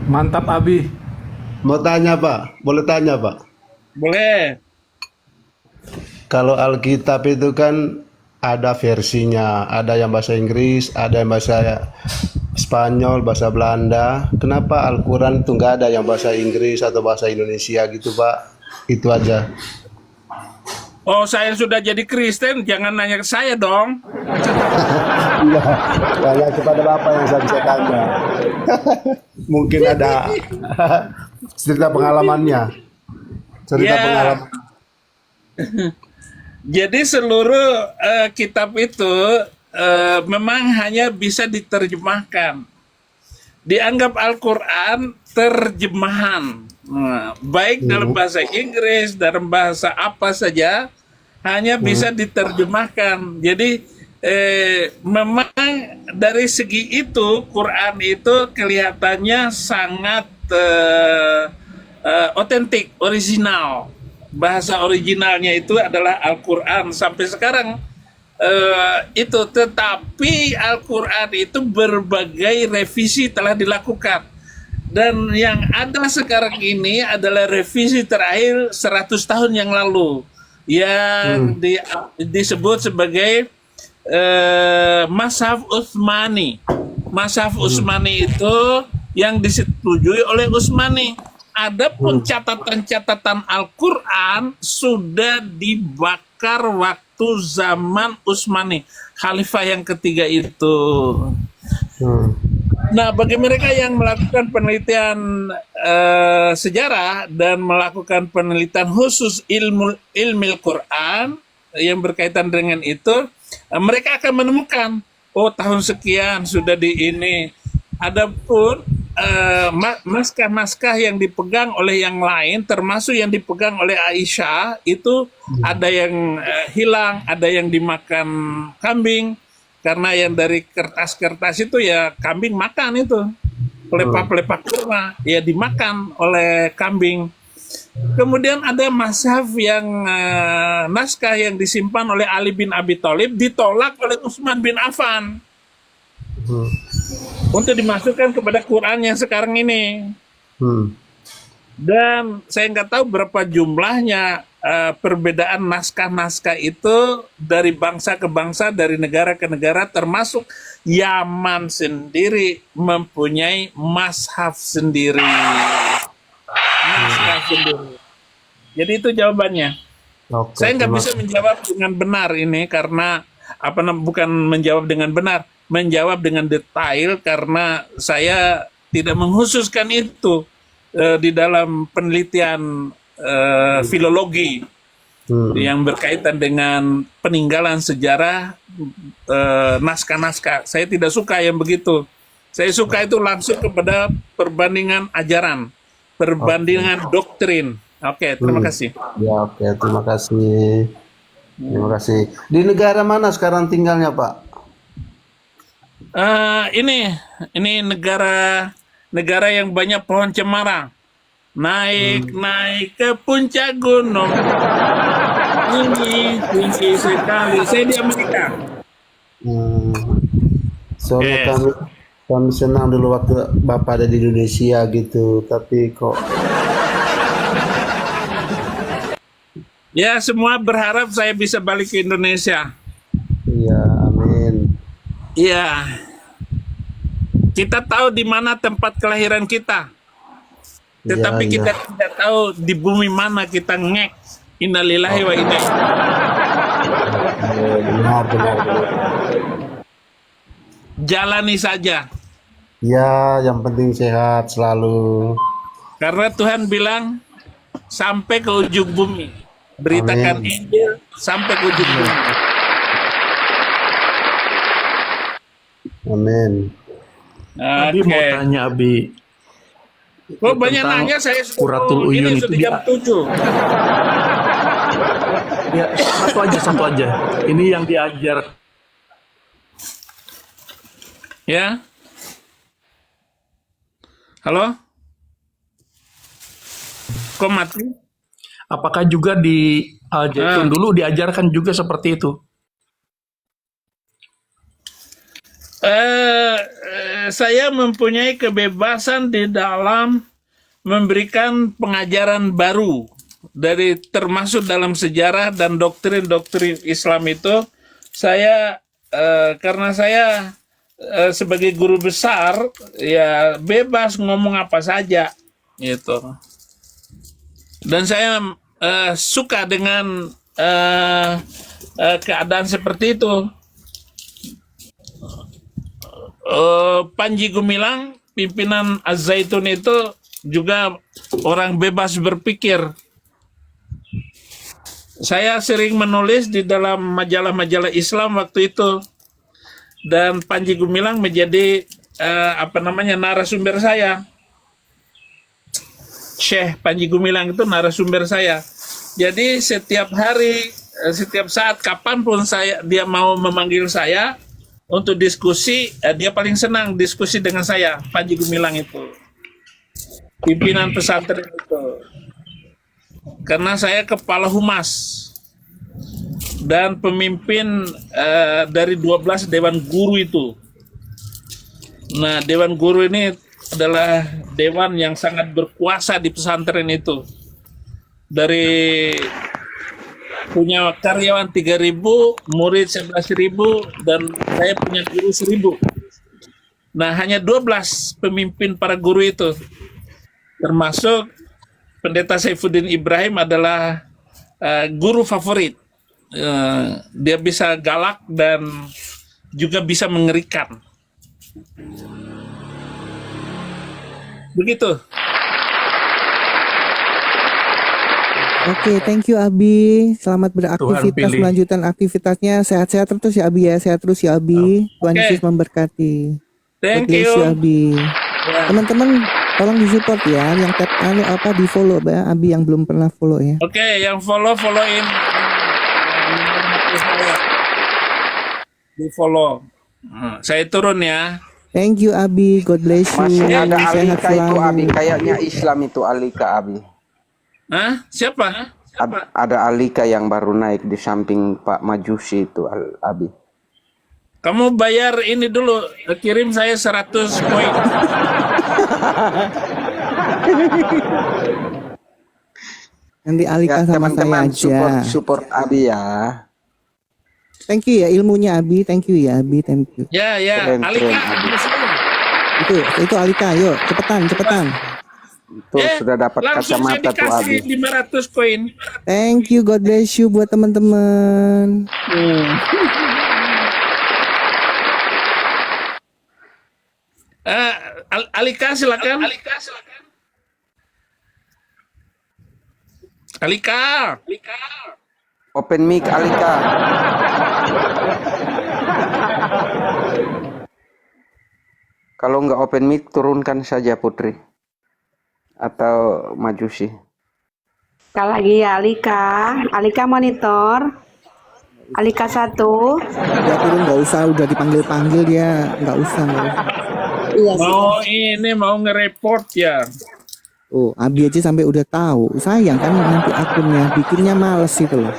Mantap Abi. Mau tanya, Pak? Boleh tanya, Pak? Boleh. Kalau Alkitab itu kan ada versinya, ada yang bahasa Inggris, ada yang bahasa Spanyol, bahasa Belanda. Kenapa Al-Quran itu nggak ada yang bahasa Inggris atau bahasa Indonesia gitu, Pak? Itu aja. Oh, saya sudah jadi Kristen, jangan nanya ke saya dong. Iya, tanya kepada Bapak yang saya bisa tanya. Mungkin ada cerita pengalamannya. Cerita Ya. pengalaman. Jadi seluruh kitab itu memang hanya bisa diterjemahkan. Dianggap Al-Quran terjemahan. Nah, baik dalam bahasa Inggris, dalam bahasa apa saja, hanya bisa diterjemahkan. Jadi memang dari segi itu, Quran itu kelihatannya sangat otentik, original. Bahasa originalnya itu adalah Al-Quran sampai sekarang. Itu, tetapi Al-Quran itu berbagai revisi telah dilakukan, dan yang ada sekarang ini adalah revisi terakhir 100 tahun yang lalu yang disebut sebagai Mashaf Utsmani. Mashaf Utsmani itu yang disetujui oleh Utsmani. Adapun catatan-catatan Al-Quran sudah dibakar waktu zaman Utsmani, Khalifah yang ketiga itu. Nah, bagi mereka yang melakukan penelitian sejarah dan melakukan penelitian khusus ilmu Quran yang berkaitan dengan itu, mereka akan menemukan, oh tahun sekian sudah di ini. Adapun naskah-naskah yang dipegang oleh yang lain, termasuk yang dipegang oleh Aisyah, itu ada yang hilang, ada yang dimakan kambing, karena yang dari kertas-kertas itu ya kambing makan itu, pelepah-pelepah kurma ya dimakan oleh kambing. Kemudian ada mashaf yang naskah yang disimpan oleh Ali bin Abi Thalib ditolak oleh Utsman bin Affan untuk dimasukkan kepada Quran yang sekarang ini. Dan saya nggak tahu berapa jumlahnya perbedaan naskah-naskah itu dari bangsa ke bangsa, dari negara ke negara, termasuk Yaman sendiri mempunyai mashaf sendiri. Naskah sendiri. Jadi itu jawabannya. Oke, Saya nggak terima- bisa menjawab dengan benar ini karena bukan menjawab dengan benar, menjawab dengan detail karena saya tidak mengkhususkan itu di dalam penelitian filologi yang berkaitan dengan peninggalan sejarah naskah-naskah. Saya tidak suka yang begitu. Saya suka itu langsung kepada perbandingan ajaran, perbandingan doktrin. Oke, terima kasih. Ya, oke, terima kasih. Terima kasih. Di negara mana sekarang tinggalnya, Pak? Ini negara yang banyak pohon cemara. Naik ke puncak gunung. Tinggi sekali. Saya di Amerika. Soalnya Yes. kami Kami senang dulu waktu Bapak ada di Indonesia gitu, tapi kok Ya, semua berharap saya bisa balik ke Indonesia. ya amin. Iya. Kita tahu di mana tempat kelahiran kita. Tetapi Iya, kita iya. tidak tahu di bumi mana kita ngek. Innalillahi wa inna ilaihi. Benar, benar, benar. Jalani saja. Ya, yang penting sehat selalu. Karena Tuhan bilang sampai ke ujung bumi. Beritakan Amin. Injil sampai ke ujung bumi. Amin. Abi mau Oke. tanya Abi. Oh, banyak tentang nanya saya Quratul ini Uyun itu sudah jam 7. Ya, satu aja. Ini yang diajar. Ya. Halo? Kok mati? Apakah juga di Al-Zaitun dulu diajarkan juga seperti itu? Saya mempunyai kebebasan di dalam memberikan pengajaran baru dari termasuk dalam sejarah dan doktrin-doktrin Islam itu. Saya karena saya sebagai guru besar ya bebas ngomong apa saja gitu. Dan saya suka dengan keadaan seperti itu. Panji Gumilang, pimpinan Az-Zaitun itu juga orang bebas berpikir. Saya sering menulis di dalam majalah-majalah Islam waktu itu, dan Panji Gumilang menjadi narasumber saya. Syekh Panji Gumilang itu narasumber saya. Jadi setiap hari, setiap saat, kapanpun dia mau memanggil saya untuk diskusi, dia paling senang diskusi dengan saya, Panji Gumilang itu. Pimpinan pesantren itu. Karena saya kepala humas dan pemimpin dari 12 dewan guru itu. Nah, dewan guru ini adalah dewan yang sangat berkuasa di pesantren itu. Dari punya karyawan 3.000, murid 11.000, dan saya punya guru 1.000. Nah, hanya 12 pemimpin para guru itu. Termasuk Pendeta Saifuddin Ibrahim adalah guru favorit. Dia bisa galak dan juga bisa mengerikan. Begitu. Oke, thank you Abi. Selamat beraktivitas, pilih. melanjutkan aktivitasnya. Sehat-sehat terus ya Abi ya. Sehat terus ya Abi. Tuhan Oke. Yesus memberkati. Thank God bless you. Abi. Ya. Teman-teman tolong disupport ya. Yang tap di follow ya. Abi yang belum pernah follow ya. Oke, yang follow-followin. Di follow. Saya turun ya. Thank you Abi. God bless you. Masih ada Sehat Alika itu selalu. Abi, kayaknya Islam itu Alika Abi. Hah? Siapa? Ada Alika yang baru naik di samping Pak Majusi itu Abi. Kamu bayar ini dulu, kirim saya 100 koin. Nanti Alika Ya, sama saya teman-teman aja. support Abi ya. Thank you ya ilmunya Abi. Thank you ya Abi. Thank you. Ya, ya. Keren, Alika. keren, Itu Alika. Yuk cepetan. Tuh sudah dapat langsung saya kacamata tuh Abi. dikasih 500 koin. Thank you. God bless you buat teman-teman. Alika silakan. Alika. Open mic Alika. Kalau nggak open mic turunkan saja Putri atau Majusi. Sekali lagi ya Alika monitor, Alika 1. Udah turun nggak usah. Udah dipanggil dia. Nggak usah. Iya Mau nge-report ya. Oh, Abi aja sampai udah tahu. Sayang kan nanti akunnya bikinnya males itu loh.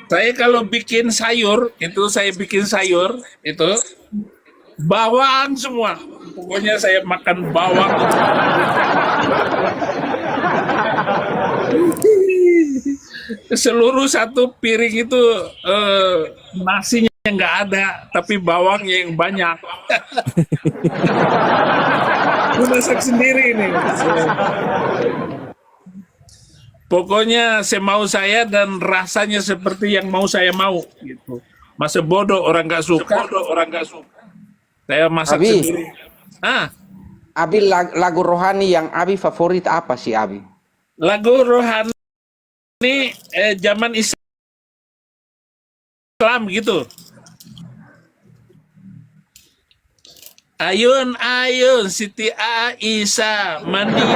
Saya kalau bikin sayur itu bawang semua. Pokoknya saya makan bawang. Seluruh satu piring itu nasinya nggak ada, tapi bawangnya yang banyak. Gue masak sendiri ini. Pokoknya semau saya dan rasanya seperti yang mau saya mau gitu. Masa bodoh orang nggak suka. Saya masak Abi. sendiri. Ah, Abi lagu rohani yang Abi favorit apa sih Abi? lagu rohani zaman Islam gitu. Ayun ayun Siti Aisyah mandi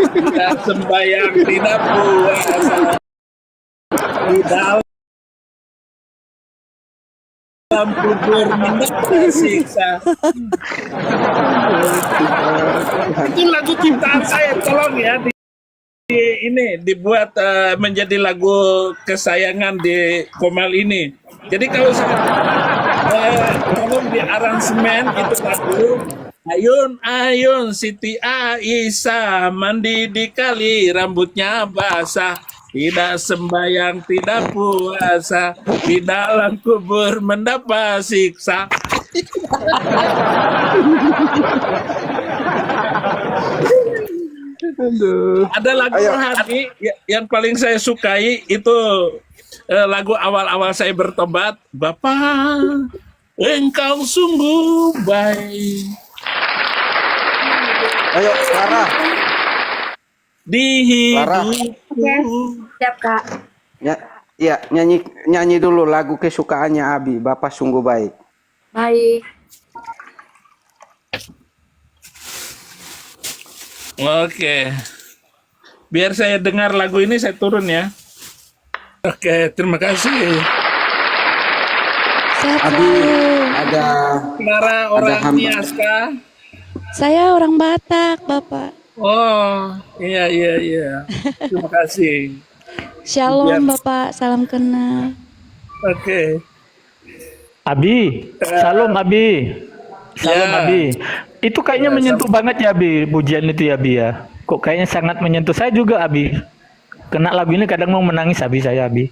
tidak sembahyang tidak puasa di dalam kubur mendapat siksa. Itu lagu ciptaan saya, tolong ya ini dibuat menjadi lagu kesayangan di Komal ini. Jadi kalau tolong di aransemen itu lagu Ayun ayun Siti Aisyah mandi di kali rambutnya basah, tidak sembahyang tidak puasa, di dalam kubur mendapat siksa. Ada lagu rohani yang paling saya sukai itu lagu awal-awal saya bertobat. Bapak, engkau sungguh baik. Ayo, Clara. Di Clara. hidupku. Siap, Kak. Ya, nyanyi dulu lagu kesukaannya Abi. Bapak sungguh baik. Baik. Oke. Biar saya dengar lagu ini saya turun ya. Oke, terima kasih. Sehat Abi selalu. ada Clara orang hamba. Nias kah? Saya orang Batak, Bapak. Oh, iya. Terima kasih. Shalom, Biar- Bapak. Salam kenal. Oke. Abi, salam Abi. Salam Ya. Abi. Itu kayaknya menyentuh banget ya Abi, pujian itu ya Abi ya. Kok kayaknya sangat menyentuh saya juga Abi. Kena lagu ini kadang mau menangis saya Abi.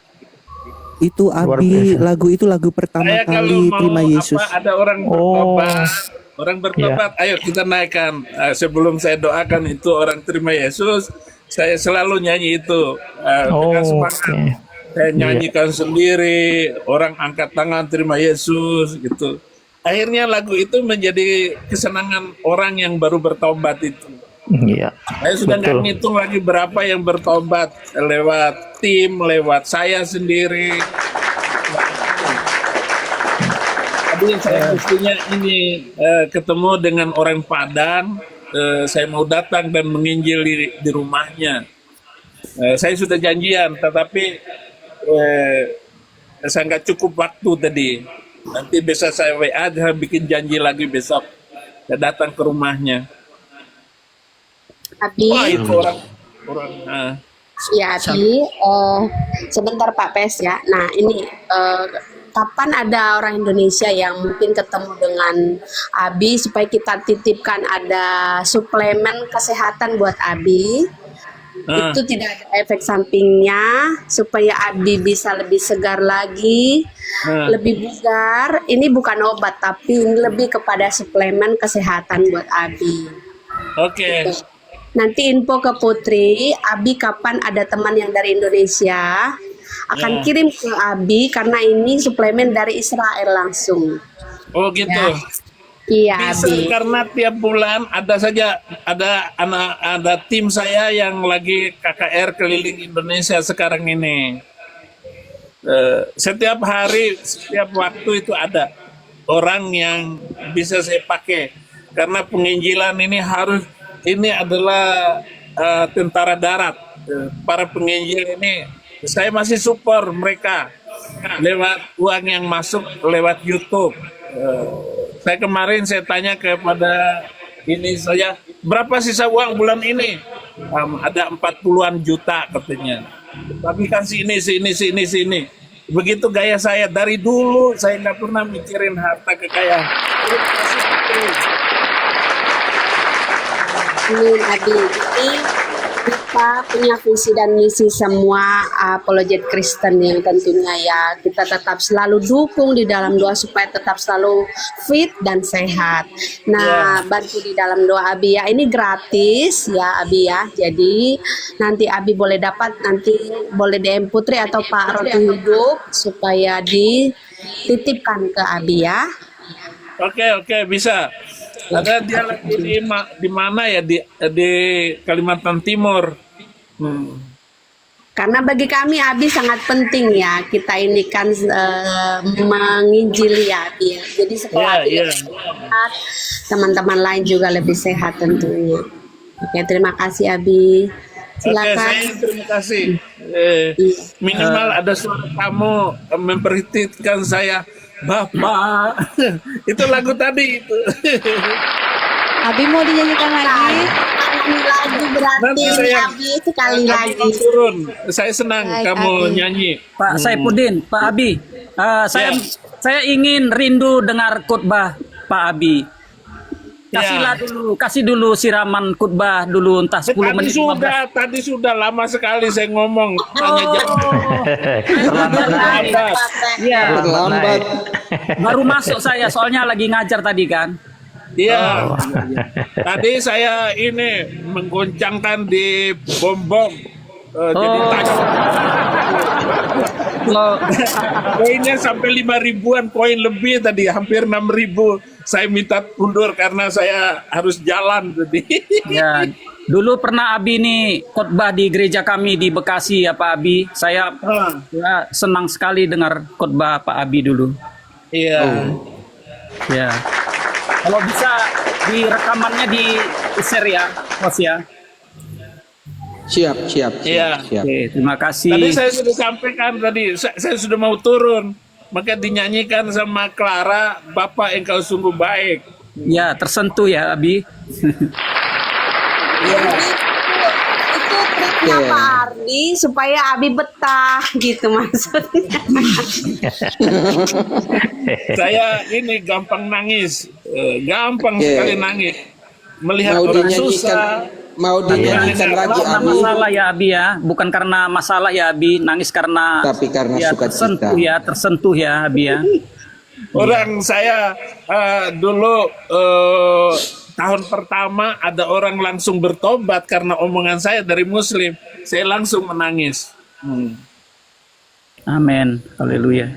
Itu Luar Abi, biasa. lagu itu lagu pertama Saya kalau kali mau terima Yesus. ada orang bertobat, ayo kita naikkan. Sebelum saya doakan itu orang terima Yesus, saya selalu nyanyi itu dengan semangat. Oke. Saya nyanyikan sendiri, orang angkat tangan terima Yesus gitu. Akhirnya lagu itu menjadi kesenangan orang yang baru bertobat itu. Iya. Saya sudah nggak Betul. ngitung lagi berapa yang bertobat lewat tim, lewat saya sendiri. Tadi saya mestinya ini ketemu dengan orang Padang, saya mau datang dan menginjil di rumahnya. Saya sudah janjian, tetapi saya nggak cukup waktu tadi. Nanti bisa saya WA, saya bikin janji lagi besok. Saya datang ke rumahnya. Abi. Wah itu orang. Ya, Abi. Sebentar Pak Pes ya. Nah, ini kapan ada orang Indonesia yang mungkin ketemu dengan Abi supaya kita titipkan ada suplemen kesehatan buat Abi. Itu tidak ada efek sampingnya supaya Abi bisa lebih segar lagi, lebih bugar. Ini bukan obat tapi ini lebih kepada suplemen kesehatan buat Abi. Oke. Nanti info ke Putri, Abi kapan ada teman yang dari Indonesia akan kirim ke Abi karena ini suplemen dari Israel langsung. Oh gitu. Ya. Iya, Bisa Abi. karena tiap bulan ada tim saya yang lagi KKR keliling Indonesia sekarang ini. Setiap hari, setiap waktu itu ada orang yang bisa saya pakai karena penginjilan ini adalah tentara darat. Para penginjil ini saya masih support mereka lewat uang yang masuk lewat YouTube. Saya kemarin saya tanya kepada ini saya berapa sisa uang bulan ini? Ada 40-an juta katanya. Tapi kan sini. Begitu gaya saya dari dulu, saya nggak pernah mikirin harta kekayaan. Terima kasih, Abi. Amin, Abi. Jadi kita punya visi dan misi semua apologet Kristen yang tentunya ya kita tetap selalu dukung di dalam doa supaya tetap selalu fit dan sehat. Nah, bantu di dalam doa Abi ya. Ini gratis ya Abi ya. Jadi nanti Abi boleh dapat, nanti boleh DM Putri atau Pak Roti Hidup supaya dititipkan ke Abi ya. Oke, bisa. Ada dia lagi di mana ya, di Kalimantan Timur. Karena bagi kami Abi sangat penting ya, kita ini kan menginjili ya Abi ya. Jadi supaya Abi lebih sehat, teman-teman lain juga lebih sehat tentunya. Oke, terima kasih Abi. Silakan. Oke, saya terima kasih. Minimal ada suara kamu memperhitipkan saya, Bapak. Itu lagu tadi itu. Abi mau dinyanyikan lagi? Sekali lagi berarti Nanti saya Abi sekali lagi. turun. Saya senang Baik, kamu Abi. nyanyi. Pak Saifuddin, Pak Abi, saya ingin rindu dengar khotbah Pak Abi. Kasih dulu siraman khotbah dulu entah 10 menit 15. Tadi sudah lama sekali saya ngomong. Tanya jawab. Terlambat. Iya, Terlambat. baru masuk saya soalnya lagi ngajar tadi kan. Iya. Tadi saya ini menggoncangkan di bom-bom. Jadi tanya. Koinnya sampai 5.000-an koin lebih tadi, hampir 6.000. Saya minta mundur karena saya harus jalan tadi. Ya, dulu pernah Abi nih khotbah di gereja kami di Bekasi ya Pak Abi. Saya ya, senang sekali dengar khotbah Pak Abi dulu. Iya. Ya. Kalau bisa di rekamannya di share ya, Mas ya. Siap. Iya. Oke, terima kasih. Tadi saya sudah sampaikan tadi, saya sudah mau turun. Maka dinyanyikan sama Clara, Bapak engkau sungguh baik. Ya, tersentuh ya Abi. Itu triknya Pak Ardi supaya Abi betah gitu maksudnya. Saya ini gampang nangis, gampang sekali nangis. Melihat Mau orang dinyanyikan, susah. mau dinyanyikan lagi Karena Abi, masalah ya Abi ya, bukan karena masalah ya Abi, nangis karena tapi karena ya, sukacita. tersentuh ya Abi ya. Orang saya dulu tahun pertama ada orang langsung bertobat karena omongan saya dari Muslim. Saya langsung menangis. Amin, haleluya.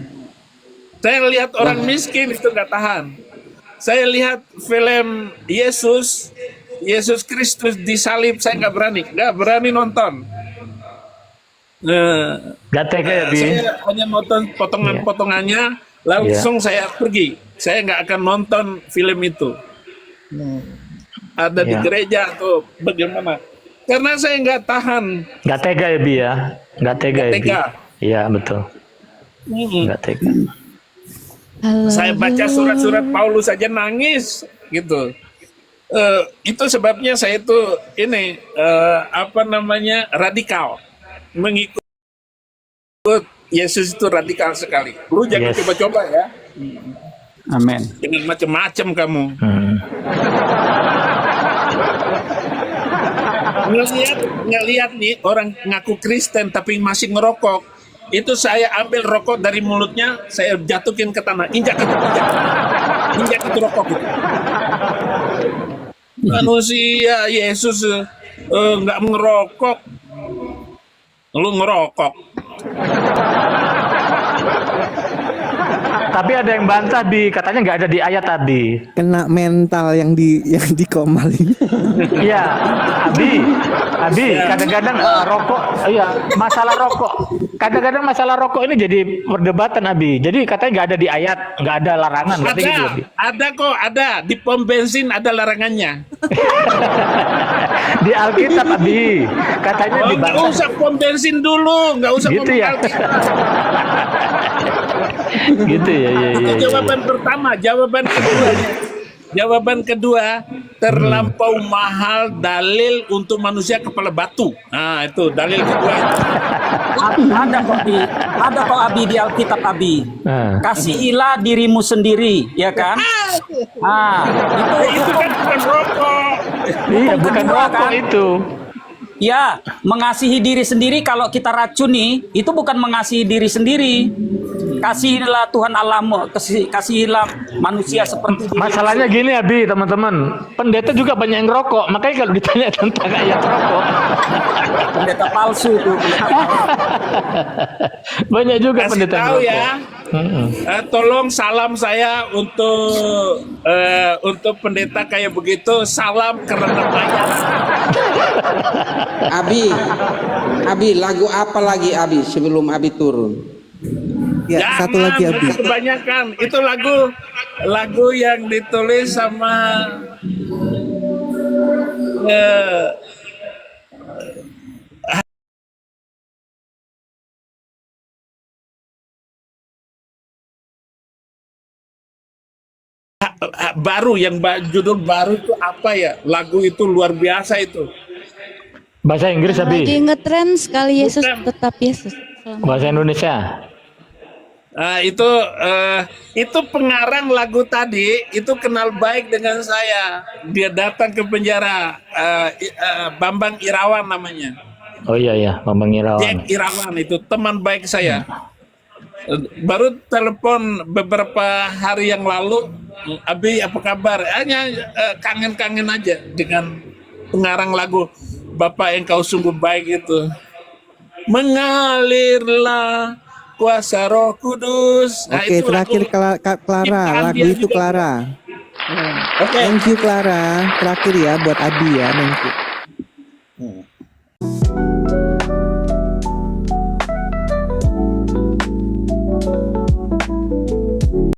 Saya lihat orang miskin itu nggak tahan. Saya lihat film Yesus Kristus disalib, saya nggak berani nonton. Gak tega ya, Bi? Saya hanya nonton potongan-potongannya, langsung saya pergi. Saya nggak akan nonton film itu. Ada di gereja atau bagaimana? Karena saya nggak tahan. Gak tega ya, Bi ya? Gak tega ya, Bi? Tega. Iya, betul. Gak tega. Saya baca surat-surat Paulus saja nangis gitu. Itu sebabnya saya itu ini radikal, mengikut Yesus itu radikal sekali. Lu jangan coba-coba ya. Amin. Jangan macam-macam kamu. Ngelihat nih orang ngaku Kristen tapi masih ngerokok. Itu saya ambil rokok dari mulutnya, saya jatuhin ke tanah, injak itu rokok itu. Manusia Yesus nggak ngerokok, lu ngerokok. Tapi ada yang bantah, Bi, katanya nggak ada di ayat tadi. Kena mental yang dikomalin. Iya, Abi, kadang-kadang rokok, masalah rokok. Kadang-kadang masalah rokok ini jadi perdebatan, Abi. Jadi katanya nggak ada di ayat, nggak ada larangan. Katanya gitu, Abi. Ada di pom bensin ada larangannya. Di Alkitab, Abi, katanya Nggak dibantah. usah pom bensin dulu, nggak usah Gitu ngomong ya? Alkitab. Gitu ya. Itu jawaban pertama, jawaban kedua. Jawaban kedua, terlampau mahal dalil untuk manusia kepala batu. Nah, itu dalil kedua. Ada kok Abi di Alkitab Abi. Kasihilah dirimu sendiri, ya kan? Itu kan bukan rokok. Iya, bukan rokok itu. Ya, mengasihi diri sendiri kalau kita racuni, itu bukan mengasihi diri sendiri. Kasihilah Tuhan Allahmu, kasihilah manusia seperti diri. Masalahnya gini Abi, teman-teman. Pendeta juga banyak yang rokok. Makanya kalau ditanya tentang ayat rokok, pendeta palsu itu. banyak juga Kasih pendeta yang tahu rokok. ya. Tolong salam saya untuk pendeta kayak begitu. Salam karena banyak. Abi, lagu apa lagi Abi sebelum Abi turun? Ya, satu lagi Abi. Kebanyakan itu lagu yang ditulis sama baru yang judul baru itu apa ya? Lagu itu luar biasa itu. Bahasa Inggris Abi. Lagi ngetren sekali Yesus Bukan. tetap Yesus. Bahasa Indonesia. Itu pengarang lagu tadi itu kenal baik dengan saya. Dia datang ke penjara, Bambang Irawan namanya. Oh iya, Bambang Irawan. Jack Irawan itu teman baik saya. Baru telepon beberapa hari yang lalu, Abi apa kabar? Hanya kangen-kangen aja dengan pengarang lagu Bapak Engkau sungguh baik itu. Mengalirlah kuasa Roh Kudus. Nah, Oke, itu terakhir lagu Clara, lagu itu Clara. Oke. Thank you Clara. Terakhir ya buat Abi ya, thank you.